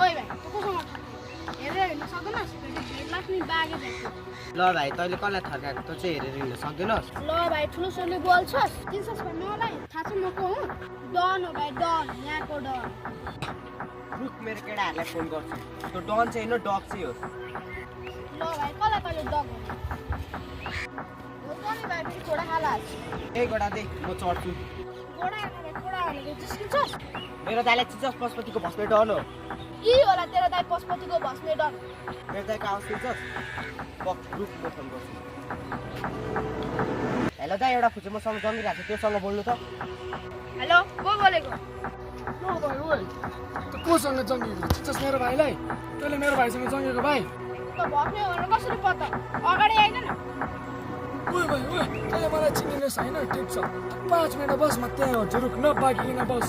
ओइ भाइ तँ कोसँग हेरेर हिँड्न सक्दैनस्? भेट लाग्ने बागे भेट्यो। ल भाइ तैँले कसलाई थर्काएको तँ चाहिँ हेरेर हिँड्न सक्दैनस्? ल भाइ ठुलो स्वरले बोल्छस्? चिन्छस् भने मलाई थाहा छ म को हुँ? डन हो भाइ, डन, यहाँको डन। रुख मेरो केटाहरूलाई फोन गर्छु। त्यो डन चाहिँ होइन डग चाहिँ हो। ल भाइ कसलाई कहिले डग हो? हो त नि भाइ, फेरि घोडा खालास्। ए गोडा दे म चढ्छु। घोडा हेर्न भाइ, घोडा भनेको जिस्किन्छस्? मेरो दाइलाई चिन्छस् पशुपतिको भस्मे डन हो। के होला तेरो दाइ पशुपतिको भस्मे डन? मेरो दाइको आवाज सुन्छस्? रुख म फोन गर्छु। हेलो दाइ, एउटा फुचे मसँग जङ्गिरहेको छ, त्योसँग बोल्नु त। हेलो, को बोलेको? ओ भाइ ओइ त कोसँग जङ्गिएको चिन्छस् मेरो भाइलाई? तैँले मेरो भाइसँग जङ्गिएको भाइ? त भस्मे भनेर कसरी पत्ता? अगाडि आइदैन? ओइ भाइ ओइ तैँले मलाई चिनिनुहोस् होइन? ठिक छ 5 मिनट बस म त्यहाँ हुन्छु, रुख नपाकिकन बस।